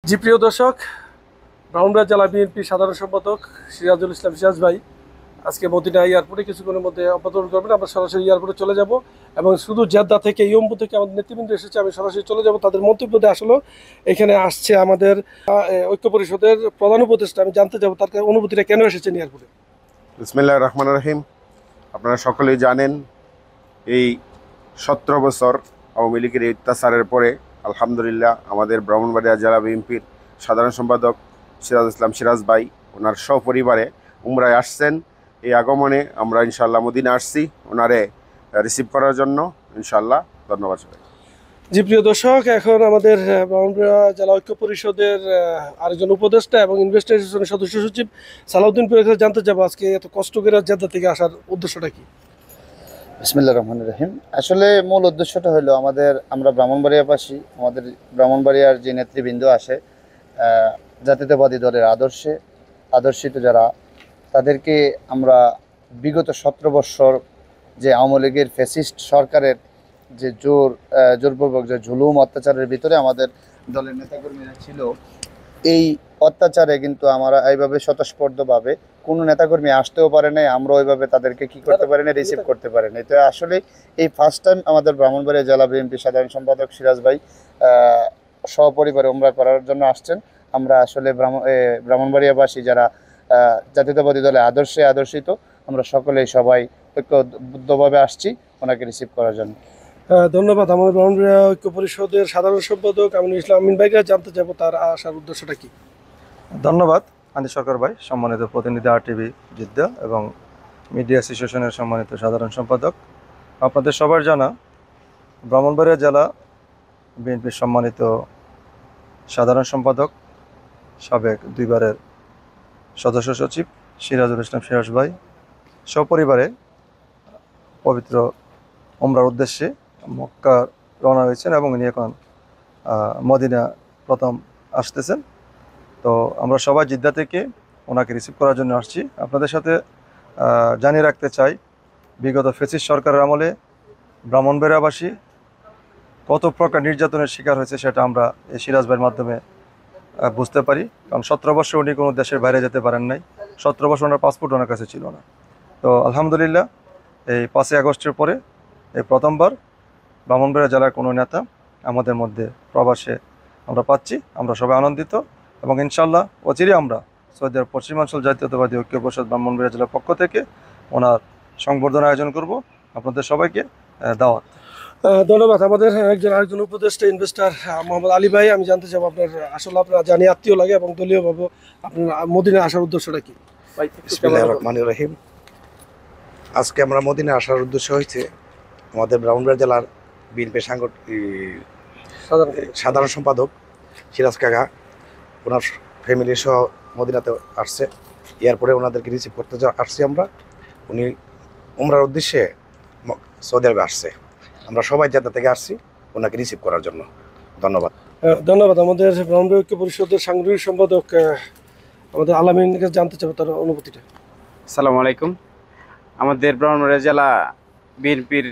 জি প্রিয় দর্শক, ব্রাহ্মণবাড়িয়া জেলা বিএনপি সাধারণ সম্পাদক সিরাজুল ইসলাম সিরাজ ভাই আজকে মদিনা এয়ারপোর্টে কিছুক্ষণের মধ্যে অবতরণ করবেন। আমরা সরাসরি এয়ারপোর্টে চলে যাব এবং শুধু জেদ্দা থেকে ইয়ম্বু থেকে আমাদের নেতৃবৃন্দ এসেছে, আমি সরাসরি চলে যাব তাদের মন্তব্য দিয়ে। আসলে এখানে আসছে আমাদের ঐক্য পরিষদের প্রধান উপদেষ্টা, আমি জানতে যাব তার অনুভূতিটা কেন এসেছেন এয়ারপোর্টে। বিসমিল্লাহির রহমানির রহিম। আপনারা সকলেই জানেন, এই 17 বছর আওয়ামী লীগের এই অত্যাচারের পরে আলহামদুলিল্লাহ আমাদের ব্রাহ্মণবাড়িয়া জেলা বিএনপির সাধারণ সম্পাদক সিরাজুল ইসলাম সিরাজ ভাই ওনার সপরিবারে উমরায় আসছেন। এই আগমনে আমরা ইনশাআল্লাহ মদিনা আসছি ওনারে রিসিভ করার জন্য। ইনশাআল্লাহ, ধন্যবাদ সবাই। জি প্রিয় দর্শক, এখন আমাদের ব্রাহ্মণবাড়িয়া জেলা ঐক্য পরিষদের আরেকজন উপদেষ্টা এবং ইনভেস্টিগেশনের সদস্য সচিব সালাউদ্দিন পুরের কাছে জানতে যাবো আজকে এত কষ্ট করে জেদ্দা থেকে আসার উদ্দেশ্যটা কি। বিসমিল্লাহির রহমানির রহিম। আসলে মূল উদ্দেশ্যটা হলো আমরা ব্রাহ্মণবাড়িয়াবাসী, আমাদের ব্রাহ্মণবাড়িয়ার যে নেতৃবৃন্দ আসে জাতীয়তাবাদী দলের আদর্শিত যারা, তাদেরকে আমরা বিগত 17 বৎসর যে আওয়ামী লীগের ফ্যাসিস্ট সরকারের যে জোরপূর্বক যে জুলুম অত্যাচারের ভিতরে আমাদের দলের নেতাকর্মীরা ছিল, এই অত্যাচারে কিন্তু আমরা এইভাবে স্বতঃস্ফূর্তভাবে কোনো নেতাকর্মী আসতেও পারে নাই, আমরা ওইভাবে তাদেরকে কি করতে পারি না, রিসিভ করতে পারি না। তো আসলে এই ফার্স্ট টাইম আমাদের ব্রাহ্মণবাড়িয়া জেলা বিএনপি সাধারণ সম্পাদক সিরাজ ভাই সপরিবারে উমরা করার জন্য আসছেন। আমরা আসলে ব্রাহ্মণবাড়িয়াবাসী যারা জাতীয়তাবাদী দলে আদর্শিত, আমরা সবাই ঐক্যবদ্ধভাবে আসছি ওনাকে রিসিভ করার জন্য। ধন্যবাদ। আমাদের ব্রাহ্মণবাড়িয়া ঐক্য পরিষদের সাধারণ সম্পাদক আমিনুল ইসলাম আমিন ভাইকে জানতে যাবো তার আসার উদ্দেশ্যটা কি। ধন্যবাদ আনিস সরকার ভাই, সম্মানিত প্রতিনিধি RTV জিদ্দা এবং মিডিয়া অ্যাসোসিয়েশনের সম্মানিত সাধারণ সম্পাদক। আপনাদের সবার জানা, ব্রাহ্মণবাড়িয়া জেলা বিএনপির সম্মানিত সাধারণ সম্পাদক, সাবেক 2 বারের সদস্য সচিব সিরাজুল ইসলাম সিরাজ ভাই সপরিবারে পবিত্র উমরার উদ্দেশ্যে মক্কা রওনা হয়েছেন এবং উনি এখন মদিনা প্রথম আসতেছেন। তো আমরা সবাই জিদ্দা থেকে ওনাকে রিসিভ করার জন্য আসছি। আপনাদের সাথে জানিয়ে রাখতে চাই, বিগত ফ্যাসিস্ট সরকারের আমলে ব্রাহ্মণবাড়িয়াবাসী কত প্রকার নির্যাতনের শিকার হয়েছে সেটা আমরা এই সিরাজ ভাইয়ের মাধ্যমে বুঝতে পারি। কারণ 17 বছর উনি কোনো দেশের বাইরে যেতে পারেন নাই, 17 বছর ওনার পাসপোর্ট ওনার কাছে ছিল না। তো আলহামদুলিল্লাহ এই 5ই আগস্টের পরে এই প্রথমবার ব্রাহ্মণবাড়িয়া জেলার কোনো নেতা আমাদের মধ্যে প্রবাসে আমরা পাচ্ছি। আমরা সবাই আনন্দিত এবং ইনশাল্লাহ অচিরে আমরা সৌদি আরব পশ্চিমাঞ্চল জাতীয়তাবাদী ঐক্য পরিষদ ব্রাহ্মণবাড়িয়া জেলার পক্ষ থেকে ওনার সংবর্ধনা আয়োজন করব। আপনাদের সবাইকে দাওয়াত। ধন্যবাদ। আমাদের আরেকজন উপদেষ্টা ইনভেস্টর মোহাম্মদ আলী ভাই, আমি জানতে চাবো আপনার আসলে আপনার জানি আত্মীয় লাগে এবং দলীয়ভাবে আপনার মদিনা আসার উদ্দেশ্যটা কি। বিসমিল্লাহির রহমানির রহিম। আজকে আমরা মদিনা আসার উদ্দেশ্য হয়েছে আমাদের ব্রাহ্মণবাড়িয়া জেলার বিএনপি সাধারণ সম্পাদক সিরাজ কাকা, ওনার ফ্যামিলি সহ মদিনাতে আসছে। এয়ারপোর্টে ওনাদেরকে রিসিভ করতে আসছি আমরা। উনি উমরার উদ্দেশ্যে সৌদি আরবে আসছে, আমরা সবাই জেদ্দা থেকে আসছি ওনাকে রিসিভ করার জন্য। ধন্যবাদ। ধন্যবাদ। আমাদের ব্রাহ্মণবাড়িয়া ঐক্য পরিষদের সাংগঠনিক সম্পাদক আমাদের আলামিনকে জানতে চাবো তার অনুভূতিটা। আসসালামু আলাইকুম। আমাদের ব্রাহ্মণবাড়িয়া জেলা বিএনপির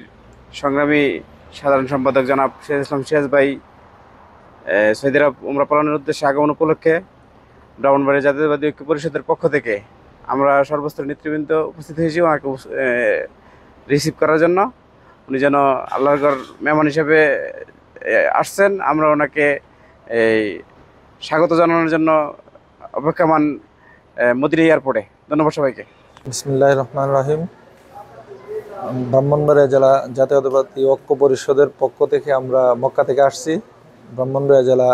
সংগ্রামী সাধারণ সম্পাদক জনাব সিরাজ ইসলাম সিরাজ ভাই সৌদি আরব উমরা পালনের উদ্দেশ্যে আগমন উপলক্ষে ব্রাহ্মণবাড়িয়া জাতীয়তাবাদী ঐক্য পরিষদের পক্ষ থেকে আমরা সর্বস্তরের নেতৃবৃন্দ উপস্থিত হয়েছি ওনাকে রিসিভ করার জন্য। উনি যেন আল্লাহর ঘর মেহমান হিসেবে আসছেন, আমরা ওনাকে স্বাগত জানানোর জন্য অপেক্ষমান মদিনা এয়ারপোর্টে। ধন্যবাদ সবাইকে। বিসমিল্লাহির রহমানির রহিম। ব্রাহ্মণবাড়িয়া জেলা জাতীয়তাবাদী ঐক্য পরিষদের পক্ষ থেকে আমরা মক্কা থেকে আসছি। ব্রাহ্মণবাড়িয়া জেলা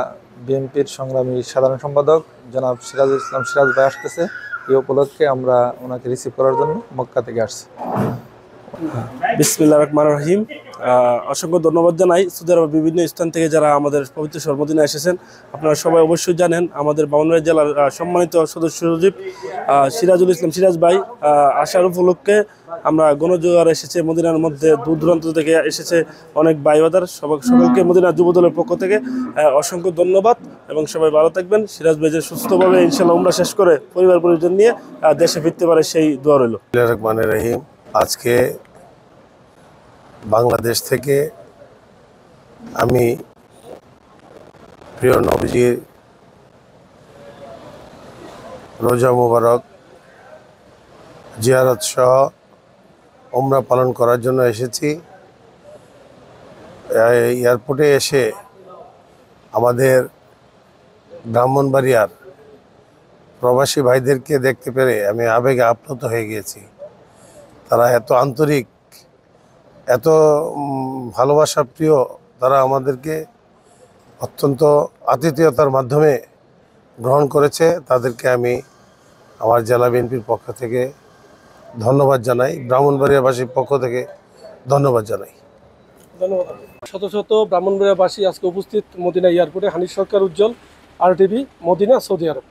বিএনপির সংগ্রামী সাধারণ সম্পাদক জনাব সিরাজুল ইসলাম সিরাজ ভাই আসতেছে, এই উপলক্ষে আমরা ওনাকে রিসিভ করার জন্য মক্কা থেকে আসছি। বিসমিল্লাহির রহমানির রহিম। অসংখ্য ধন্যবাদ জানাই সৌদি আরবের বিভিন্ন স্থান থেকে যারা আমাদের পবিত্র শহর মদিনা এসেছেন। আপনারা সবাই অবশ্যই জানেন আমাদের ব্রাহ্মণবাড়িয়া জেলার সম্মানিত সদস্য সচিব সিরাজুল ইসলাম সিরাজ ভাই আসার উপলক্ষে আমরা গণজোয়ার এসেছে মদিনার মধ্যে, দূর দূরান্ত থেকে এসেছে অনেক ভাইবাদার। সকলকে মদিনা যুবদলের পক্ষ থেকে অসংখ্য ধন্যবাদ এবং সবাই ভালো থাকবেন। সিরাজ ভাই যে সুস্থভাবে ইনশাল্লাহ উমরা শেষ করে পরিবার পরিজন নিয়ে দেশে ফিরতে পারে সেই দোয়া রইল। রহমানির রহিম। আজকে বাংলাদেশ থেকে আমি প্রিয় নবীজির রোজা মুবারক জিয়ারত সহ ওমরা পালন করার জন্য এসেছি। এয়ারপোর্টে এসে আমাদের ব্রাহ্মণবাড়িয়ার প্রবাসী ভাইদেরকে দেখতে পেরে আমি আবেগে আপ্লুত হয়ে গিয়েছি। তারা এত আন্তরিক, এত ভালোবাসা প্রিয়, তারা আমাদেরকে অত্যন্ত আতিথেয়তার মাধ্যমে গ্রহণ করেছে। তাদেরকে আমি আমার জেলা বিএনপির পক্ষ থেকে ধন্যবাদ জানাই, ব্রাহ্মণবাড়িয়াবাসীর পক্ষ থেকে ধন্যবাদ জানাই। ধন্যবাদ। শত শত ব্রাহ্মণবাড়িয়াবাসী আজকে উপস্থিত মদিনা এয়ারপোর্টে। হানিফ সরকার, উজ্জ্বল, RTV, মদিনা, সৌদি আরব।